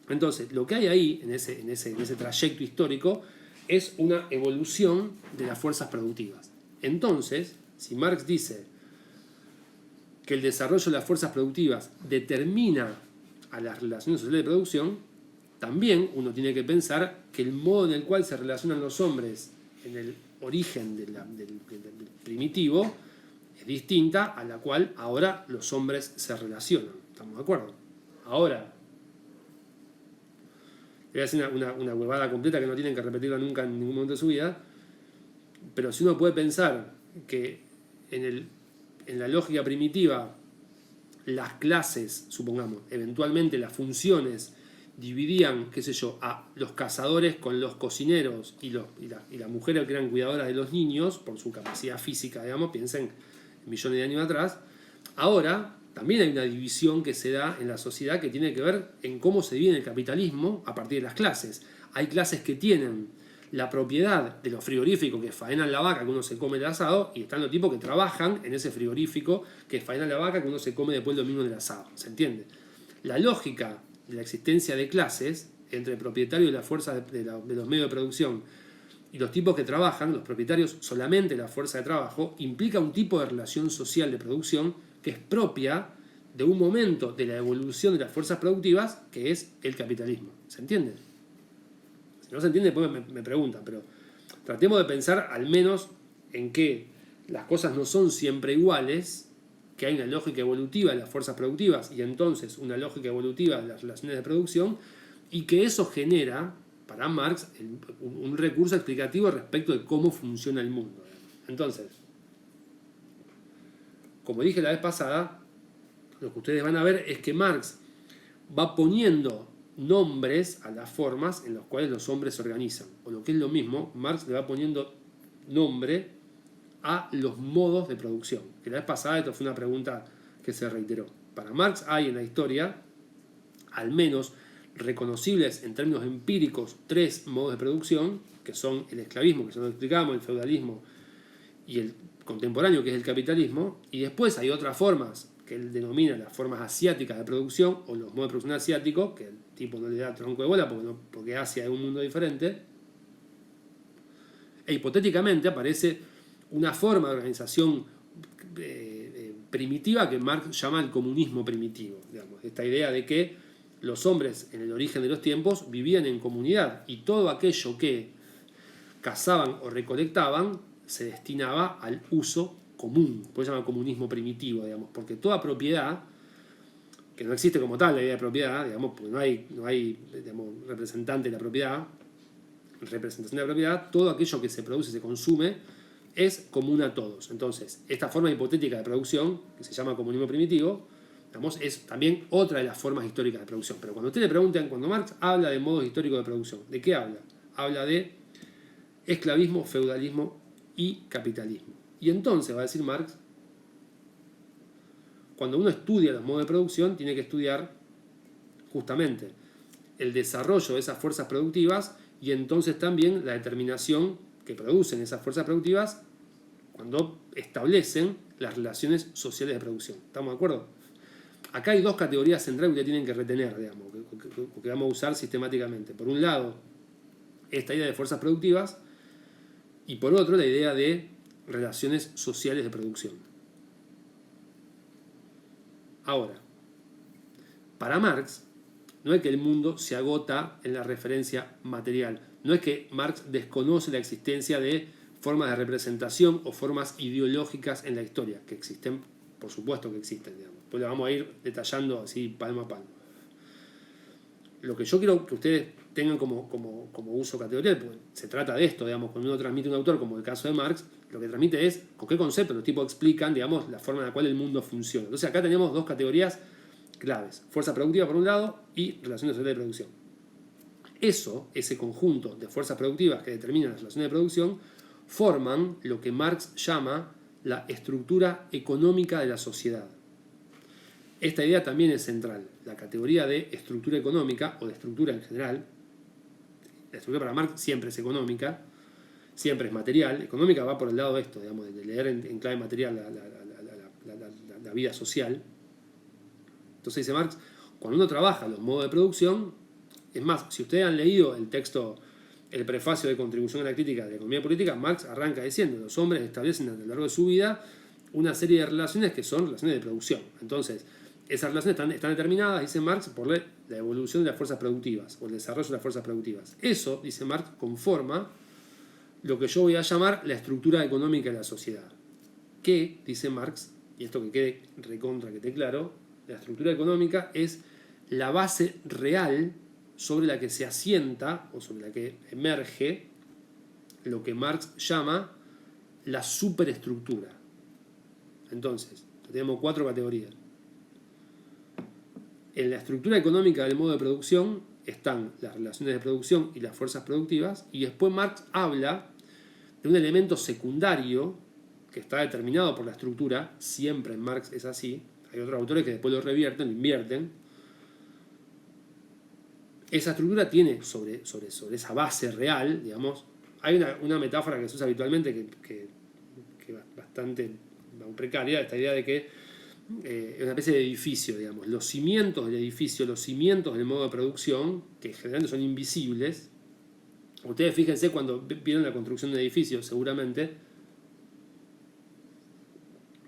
Entonces, lo que hay ahí, en ese trayecto histórico, es una evolución de las fuerzas productivas. Entonces, si Marx dice que el desarrollo de las fuerzas productivas determina a las relaciones sociales de producción, también uno tiene que pensar que el modo en el cual se relacionan los hombres en el origen del primitivo es distinta a la cual ahora los hombres se relacionan. ¿Estamos de acuerdo? Ahora, voy a hacer una huevada completa que no tienen que repetirla nunca en ningún momento de su vida, pero si uno puede pensar que en la lógica primitiva las clases, supongamos, eventualmente las funciones dividían, qué sé yo, a los cazadores con los cocineros y las mujeres que eran cuidadoras de los niños por su capacidad física, digamos, piensen millones de años atrás. Ahora también hay una división que se da en la sociedad que tiene que ver en cómo se vive el capitalismo a partir de las clases. Hay clases que tienen la propiedad de los frigoríficos que faenan la vaca que uno se come el asado, y están los tipos que trabajan en ese frigorífico que faenan la vaca que uno se come después del domingo del asado. ¿Se entiende? La lógica de la existencia de clases entre el propietario de la fuerza de los medios de producción y los tipos que trabajan, los propietarios solamente de la fuerza de trabajo, implica un tipo de relación social de producción que es propia de un momento de la evolución de las fuerzas productivas que es el capitalismo. ¿Se entiende? Si no se entiende, después me preguntan, pero tratemos de pensar al menos en que las cosas no son siempre iguales, que hay una lógica evolutiva de las fuerzas productivas y entonces una lógica evolutiva de las relaciones de producción, y que eso genera, para Marx, un recurso explicativo respecto de cómo funciona el mundo. Entonces, como dije la vez pasada, lo que ustedes van a ver es que Marx va poniendo nombres a las formas en las cuales los hombres se organizan. O lo que es lo mismo, Marx le va poniendo nombre a los modos de producción. Que la vez pasada esto fue una pregunta que se reiteró. Para Marx hay en la historia, al menos reconocibles en términos empíricos, 3 modos de producción, que son el esclavismo, que ya lo explicamos, el feudalismo y el contemporáneo, que es el capitalismo, y después hay otras formas que él denomina las formas asiáticas de producción, o los modos de producción asiáticos, que el tipo no le da tronco de bola porque Asia es un mundo diferente, e hipotéticamente aparece una forma de organización primitiva que Marx llama el comunismo primitivo, digamos, esta idea de que los hombres en el origen de los tiempos vivían en comunidad y todo aquello que cazaban o recolectaban se destinaba al uso común, por eso se llama comunismo primitivo, digamos, porque toda propiedad, que no existe como tal la idea de propiedad, digamos, porque no hay digamos, representación de la propiedad, todo aquello que se produce, se consume, es común a todos. Entonces, esta forma hipotética de producción, que se llama comunismo primitivo, digamos, es también otra de las formas históricas de producción. Pero cuando ustedes le preguntan, cuando Marx habla de modos históricos de producción, ¿de qué habla? Habla de esclavismo, feudalismo y capitalismo. Y entonces, va a decir Marx, cuando uno estudia los modos de producción, tiene que estudiar justamente el desarrollo de esas fuerzas productivas y entonces también la determinación que producen esas fuerzas productivas cuando establecen las relaciones sociales de producción. ¿Estamos de acuerdo? Acá hay 2 categorías centrales que ustedes tienen que retener, digamos, que vamos a usar sistemáticamente. Por un lado, esta idea de fuerzas productivas y por otro, la idea de relaciones sociales de producción. Ahora, para Marx, no es que el mundo se agota en la referencia material. No es que Marx desconoce la existencia de formas de representación o formas ideológicas en la historia, que existen, por supuesto que existen, digamos. Pues lo vamos a ir detallando así palmo a palmo. Lo que yo quiero que ustedes tengan como uso categorial, porque se trata de esto, digamos, cuando uno transmite un autor, como el caso de Marx, lo que transmite es con qué conceptos los tipos explican, digamos, la forma en la cual el mundo funciona. Entonces acá tenemos 2 categorías claves: fuerza productiva por un lado y relaciones sociales de producción. ese conjunto de fuerzas productivas que determinan las relaciones de producción, forman lo que Marx llama la estructura económica de la sociedad. Esta idea también es central. La categoría de estructura económica, o de estructura en general, la estructura para Marx siempre es económica, siempre es material. Económica va por el lado de esto, digamos, de leer en clave material la vida social. Entonces dice Marx, cuando uno trabaja los modos de producción, es más, si ustedes han leído el texto, el prefacio de Contribución a la Crítica de la Economía Política, Marx arranca diciendo, los hombres establecen a lo largo de su vida una serie de relaciones que son relaciones de producción. Entonces, esas relaciones están determinadas, dice Marx, por la evolución de las fuerzas productivas, o el desarrollo de las fuerzas productivas. Eso, dice Marx, conforma lo que yo voy a llamar la estructura económica de la sociedad. Que, dice Marx, y esto que quede recontra, que esté claro, la estructura económica es la base real sobre la que se asienta, o sobre la que emerge, lo que Marx llama la superestructura. Entonces, tenemos 4 categorías. En la estructura económica del modo de producción están las relaciones de producción y las fuerzas productivas, y después Marx habla de un elemento secundario que está determinado por la estructura, siempre en Marx es así, hay otros autores que después lo revierten, lo invierten. Esa estructura tiene sobre esa base real, digamos, hay una metáfora que se usa habitualmente que es bastante precaria, esta idea de que es una especie de edificio, digamos, los cimientos del edificio, los cimientos del modo de producción, que generalmente son invisibles. Ustedes fíjense cuando vieron la construcción de un edificio, seguramente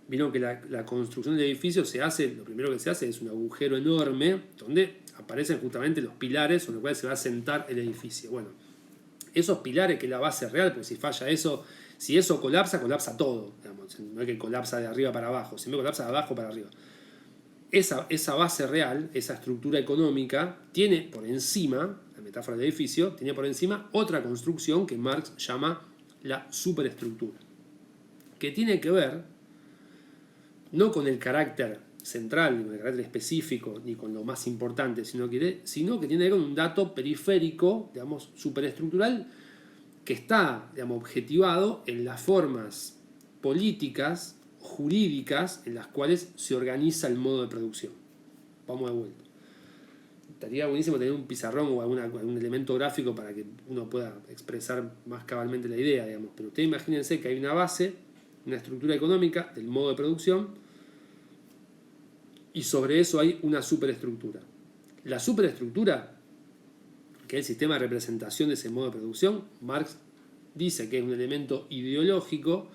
vieron que la construcción del edificio lo primero que se hace es un agujero enorme donde aparecen justamente los pilares sobre los cuales se va a sentar el edificio. Bueno, esos pilares, que es la base real, porque si falla eso, si eso colapsa todo, digamos. No es que colapsa de arriba para abajo, sino que colapsa de abajo para arriba. Esa base real, esa estructura económica, tiene por encima, la metáfora del edificio, tiene por encima otra construcción que Marx llama la superestructura, que tiene que ver no con el carácter central, ni con el carácter específico, ni con lo más importante, sino que tiene que ver con un dato periférico, digamos, superestructural, que está, digamos, objetivado en las formas políticas, jurídicas, en las cuales se organiza el modo de producción. Vamos de vuelta. Estaría buenísimo tener un pizarrón o algún elemento gráfico para que uno pueda expresar más cabalmente la idea, digamos. Pero ustedes imagínense que hay una base, una estructura económica del modo de producción, y sobre eso hay una superestructura. La superestructura, que es el sistema de representación de ese modo de producción, Marx dice que es un elemento ideológico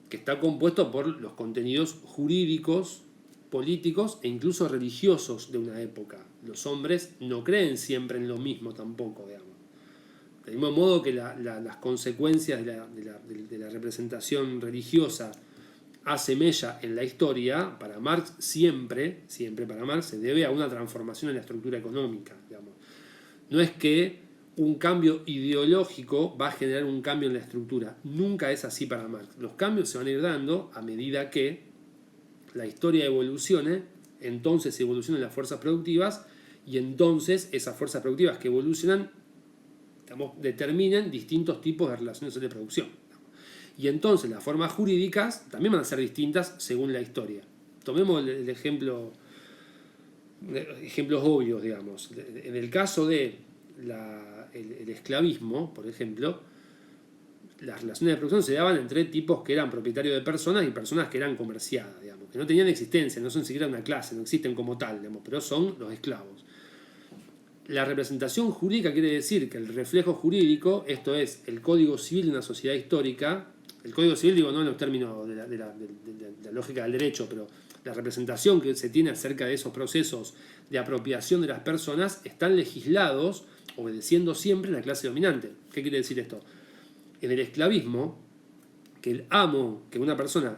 que está compuesto por los contenidos jurídicos, políticos e incluso religiosos de una época. Los hombres no creen siempre en lo mismo tampoco, digamos. Del mismo modo que las consecuencias de la representación religiosa hace mella en la historia, para Marx siempre para Marx se debe a una transformación en la estructura económica, digamos. No es que un cambio ideológico va a generar un cambio en la estructura. Nunca es así para Marx. Los cambios se van a ir dando a medida que la historia evolucione, entonces evolucionan las fuerzas productivas, y entonces esas fuerzas productivas que evolucionan, digamos, determinan distintos tipos de relaciones de producción. Y entonces las formas jurídicas también van a ser distintas según la historia. Tomemos el ejemplo, ejemplos obvios, digamos. En el caso de el esclavismo, por ejemplo, las relaciones de producción se daban entre tipos que eran propietarios de personas y personas que eran comerciadas, digamos, que no tenían existencia, no son siquiera una clase, no existen como tal, digamos, pero son los esclavos. La representación jurídica quiere decir que el reflejo jurídico, esto es, el código civil de una sociedad histórica, el código civil, digo, no en los términos de la lógica del derecho, pero la representación que se tiene acerca de esos procesos de apropiación de las personas están legislados obedeciendo siempre a la clase dominante. ¿Qué quiere decir esto? En el esclavismo, que el amo, que una persona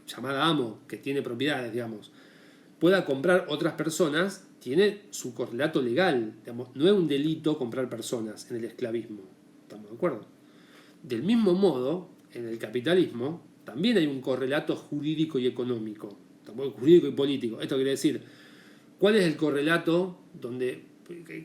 llamada amo, que tiene propiedades, digamos, pueda comprar otras personas, tiene su correlato legal, digamos. No es un delito comprar personas en el esclavismo, ¿estamos de acuerdo? Del mismo modo, en el capitalismo también hay un correlato jurídico y económico, jurídico y político. Esto quiere decir, ¿cuál es el correlato donde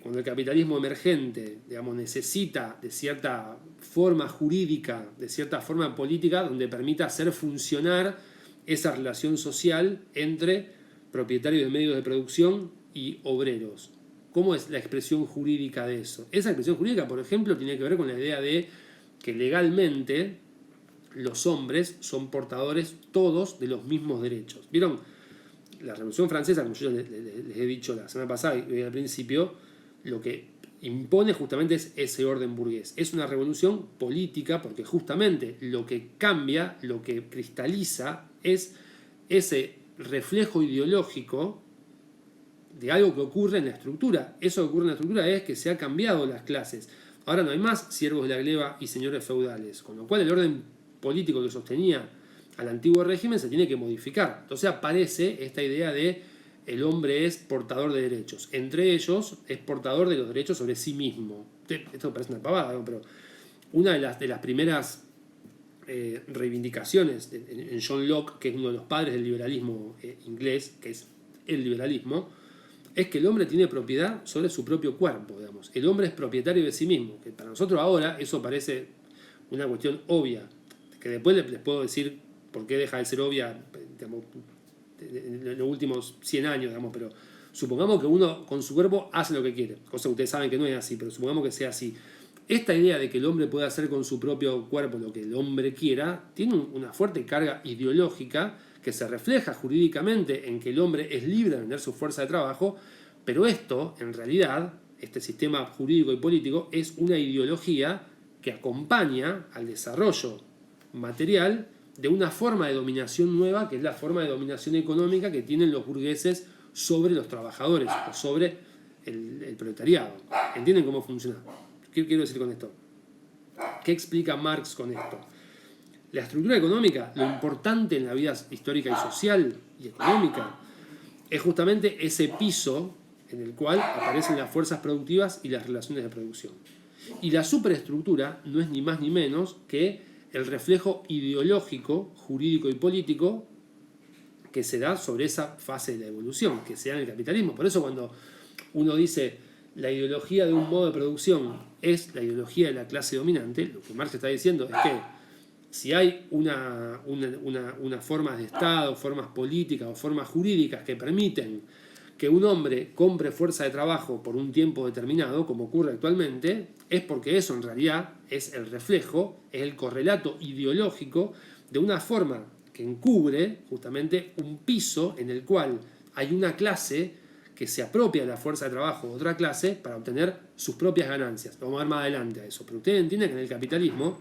cuando el capitalismo emergente, digamos, necesita de cierta forma jurídica, de cierta forma política, donde permita hacer funcionar esa relación social entre propietarios de medios de producción y obreros. ¿Cómo es la expresión jurídica de eso? Esa expresión jurídica, por ejemplo, tiene que ver con la idea de que legalmente los hombres son portadores todos de los mismos derechos. ¿Vieron? La Revolución Francesa, como yo les he dicho la semana pasada y al principio, lo que impone justamente es ese orden burgués. Es una revolución política porque justamente lo que cambia, lo que cristaliza es ese reflejo ideológico de algo que ocurre en la estructura. Eso que ocurre en la estructura es que se han cambiado las clases. Ahora no hay más siervos de la gleba y señores feudales, con lo cual el orden político que sostenía al antiguo régimen se tiene que modificar. Entonces aparece esta idea de el hombre es portador de derechos. Entre ellos es portador de los derechos sobre sí mismo. Esto parece una pavada, ¿no? Pero una de las primeras reivindicaciones en John Locke, que es uno de los padres del liberalismo inglés, que es el liberalismo, es que el hombre tiene propiedad sobre su propio cuerpo, digamos. El hombre es propietario de sí mismo, que para nosotros ahora eso parece una cuestión obvia, que después les puedo decir por qué deja de ser obvia, digamos, en los últimos 100 años, digamos, pero supongamos que uno con su cuerpo hace lo que quiere, cosa que ustedes saben que no es así, pero supongamos que sea así. Esta idea de que el hombre puede hacer con su propio cuerpo lo que el hombre quiera, tiene una fuerte carga ideológica que se refleja jurídicamente en que el hombre es libre de vender su fuerza de trabajo, pero esto, en realidad, este sistema jurídico y político, es una ideología que acompaña al desarrollo material de una forma de dominación nueva, que es la forma de dominación económica que tienen los burgueses sobre los trabajadores o sobre el proletariado. ¿Entienden cómo funciona? ¿Qué quiero decir con esto? ¿Qué explica Marx con esto? La estructura económica, lo importante en la vida histórica y social y económica, es justamente ese piso en el cual aparecen las fuerzas productivas y las relaciones de producción. Y la superestructura no es ni más ni menos que el reflejo ideológico, jurídico y político que se da sobre esa fase de la evolución, que se da en el capitalismo. Por eso cuando uno dice la ideología de un modo de producción es la ideología de la clase dominante, lo que Marx está diciendo es que si hay unas formas de Estado, formas políticas o formas jurídicas que permiten que un hombre compre fuerza de trabajo por un tiempo determinado, como ocurre actualmente, es porque eso en realidad es el reflejo, es el correlato ideológico de una forma que encubre justamente un piso en el cual hay una clase que se apropia de la fuerza de trabajo de otra clase para obtener sus propias ganancias. Vamos a ver más adelante a eso. Pero ustedes entienden que en el capitalismo,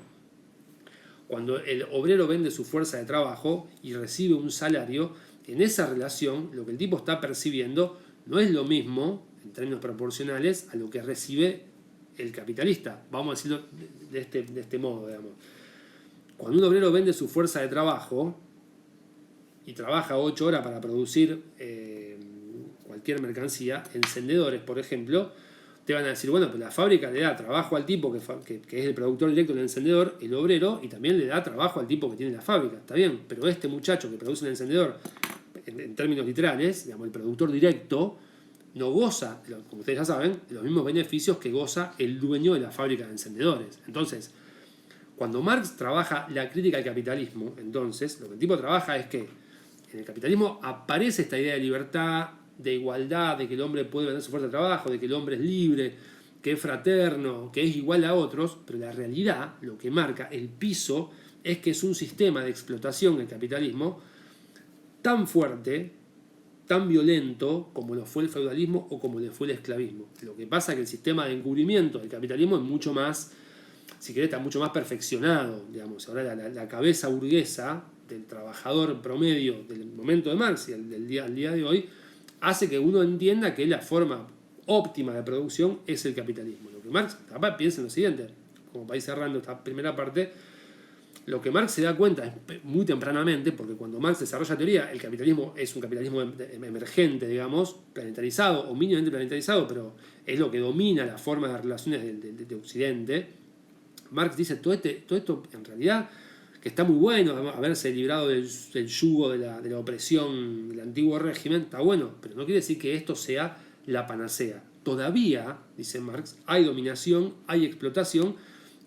cuando el obrero vende su fuerza de trabajo y recibe un salario, en esa relación lo que el tipo está percibiendo no es lo mismo, en términos proporcionales, a lo que recibe el capitalista. Vamos a decirlo de este modo, digamos. Cuando un obrero vende su fuerza de trabajo y trabaja 8 horas para producir cualquier mercancía, encendedores, por ejemplo, te van a decir, bueno, pues la fábrica le da trabajo al tipo que es el productor directo del encendedor, el obrero, y también le da trabajo al tipo que tiene la fábrica, está bien, pero este muchacho que produce un encendedor, en términos literales, digamos, el productor directo, no goza, como ustedes ya saben, de los mismos beneficios que goza el dueño de la fábrica de encendedores. Entonces, cuando Marx trabaja la crítica al capitalismo, entonces, lo que el tipo trabaja es que en el capitalismo aparece esta idea de libertad, de igualdad, de que el hombre puede vender su fuerza de trabajo, de que el hombre es libre, que es fraterno, que es igual a otros, pero la realidad, lo que marca el piso, es que es un sistema de explotación del capitalismo tan fuerte, tan violento como lo fue el feudalismo o como lo fue el esclavismo. Lo que pasa es que el sistema de encubrimiento del capitalismo es mucho más, si querés, está mucho más perfeccionado, digamos. Ahora la cabeza burguesa del trabajador promedio del momento de Marx y al día de hoy hace que uno entienda que la forma óptima de producción es el capitalismo. Lo que Marx piensa en lo siguiente, como para ir cerrando esta primera parte, lo que Marx se da cuenta muy tempranamente, porque cuando Marx desarrolla teoría, el capitalismo es un capitalismo emergente, digamos, planetarizado o mínimamente planetarizado, pero es lo que domina la forma de relaciones de Occidente. Marx dice, todo esto en realidad, que está muy bueno, haberse librado del yugo de la opresión del antiguo régimen, está bueno, pero no quiere decir que esto sea la panacea. todavía, dice Marx, hay dominación, hay explotación.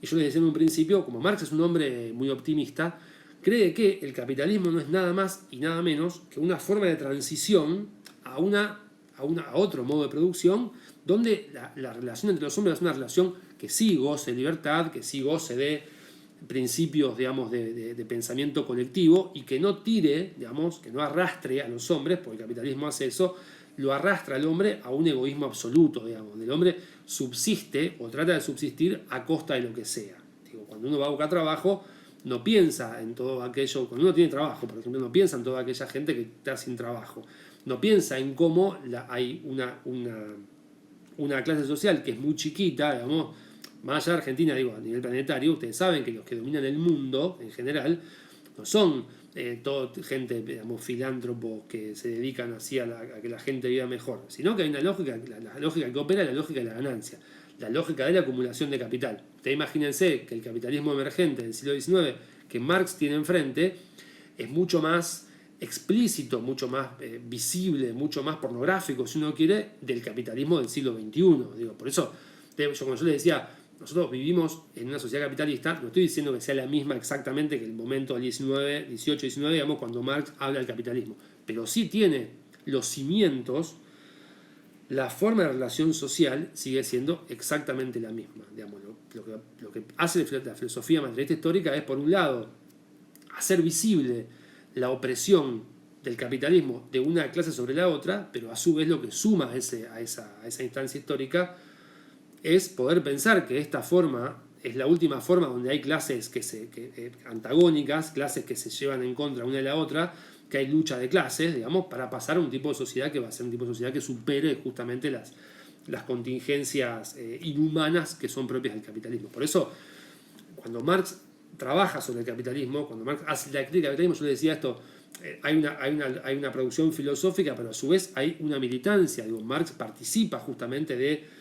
Y yo les decía en un principio, como Marx es un hombre muy optimista, cree que el capitalismo no es nada más y nada menos que una forma de transición a otro modo de producción, donde la relación entre los hombres es una relación que sí goce de libertad, que sí goce de principios, digamos, de pensamiento colectivo, y que no tire, digamos, que no arrastre a los hombres, porque el capitalismo hace eso, lo arrastra al hombre a un egoísmo absoluto, digamos. El hombre subsiste o trata de subsistir a costa de lo que sea. Digo, cuando uno va a buscar trabajo, no piensa en todo aquello, cuando uno tiene trabajo, por ejemplo, no piensa en toda aquella gente que está sin trabajo. No piensa en cómo hay una clase social que es muy chiquita, digamos, más allá de Argentina, digo, a nivel planetario. Ustedes saben que los que dominan el mundo, en general, no son toda gente, digamos, filántropos que se dedican así a que la gente viva mejor, sino que hay una lógica, la lógica que opera es la lógica de la ganancia, la lógica de la acumulación de capital. Ustedes imagínense que el capitalismo emergente del siglo XIX que Marx tiene enfrente es mucho más explícito, mucho más visible, mucho más pornográfico, si uno quiere, del capitalismo del siglo XXI. Digo, por eso, como yo les decía, nosotros vivimos en una sociedad capitalista. No estoy diciendo que sea la misma exactamente que el momento del 18, 19, digamos, cuando Marx habla del capitalismo, pero sí tiene los cimientos. La forma de relación social sigue siendo exactamente la misma. Digamos, lo que hace la filosofía materialista histórica es, por un lado, hacer visible la opresión del capitalismo de una clase sobre la otra, pero a su vez lo que suma a esa instancia histórica es poder pensar que esta forma es la última forma donde hay clases antagónicas, clases que se llevan en contra una de la otra, que hay lucha de clases, digamos, para pasar a un tipo de sociedad que va a ser un tipo de sociedad que supere justamente las contingencias inhumanas que son propias del capitalismo. Por eso, cuando Marx trabaja sobre el capitalismo, cuando Marx hace la crítica del capitalismo, yo le decía esto, hay una producción filosófica, pero a su vez hay una militancia. Digo, Marx participa justamente de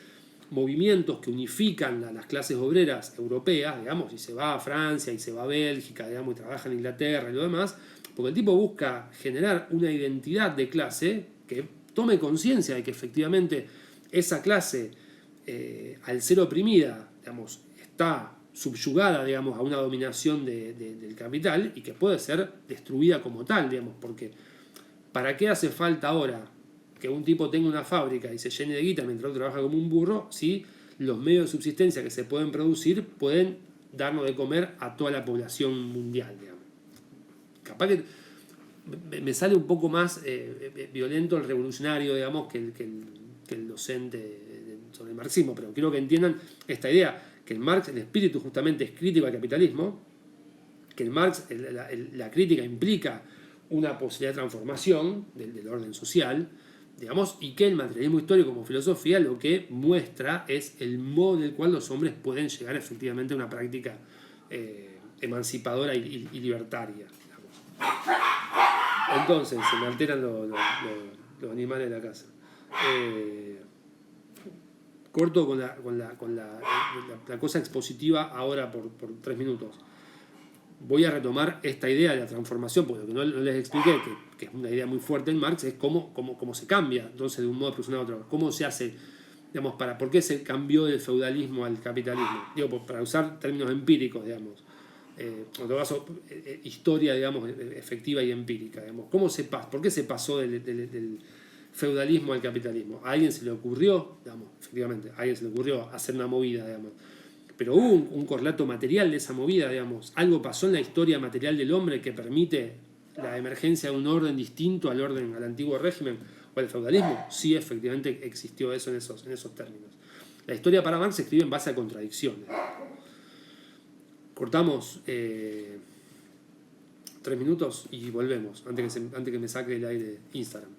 movimientos que unifican a las clases obreras europeas, digamos, y se va a Francia y se va a Bélgica, digamos, y trabaja en Inglaterra y lo demás, porque el tipo busca generar una identidad de clase que tome conciencia de que efectivamente esa clase, al ser oprimida, digamos, está subyugada, digamos, a una dominación del capital, y que puede ser destruida como tal, digamos, porque ¿para qué hace falta ahora que un tipo tenga una fábrica y se llene de guita mientras otro trabaja como un burro, si los medios de subsistencia que se pueden producir pueden darnos de comer a toda la población mundial, digamos? Capaz que me sale un poco más violento el revolucionario, digamos, que el docente sobre el marxismo, pero quiero que entiendan esta idea, que el Marx, el espíritu justamente es crítico al capitalismo, que el Marx, la crítica implica una posibilidad de transformación del orden social, digamos, y que el materialismo histórico como filosofía lo que muestra es el modo en el cual los hombres pueden llegar efectivamente a una práctica emancipadora y libertaria, digamos. Entonces se me alteran los animales de la casa. Corto con la cosa expositiva ahora por 3 minutos. Voy a retomar esta idea de la transformación, porque lo que no les expliqué, que es una idea muy fuerte en Marx, es cómo se cambia entonces de un modo de producción a otro. Cómo se hace, digamos, ¿por qué se cambió del feudalismo al capitalismo? Digo, para usar términos empíricos, digamos. En todo caso, historia, digamos, efectiva y empírica, digamos. ¿Por qué se pasó del feudalismo al capitalismo? ¿A alguien se le ocurrió, digamos, efectivamente, a alguien se le ocurrió hacer una movida, digamos? Pero hubo un correlato material de esa movida, digamos. Algo pasó en la historia material del hombre que permite la emergencia de un orden distinto al antiguo régimen o al feudalismo. Sí, efectivamente existió eso en esos términos. La historia para Marx se escribe en base a contradicciones. Cortamos 3 minutos y volvemos, antes que me saque el aire Instagram.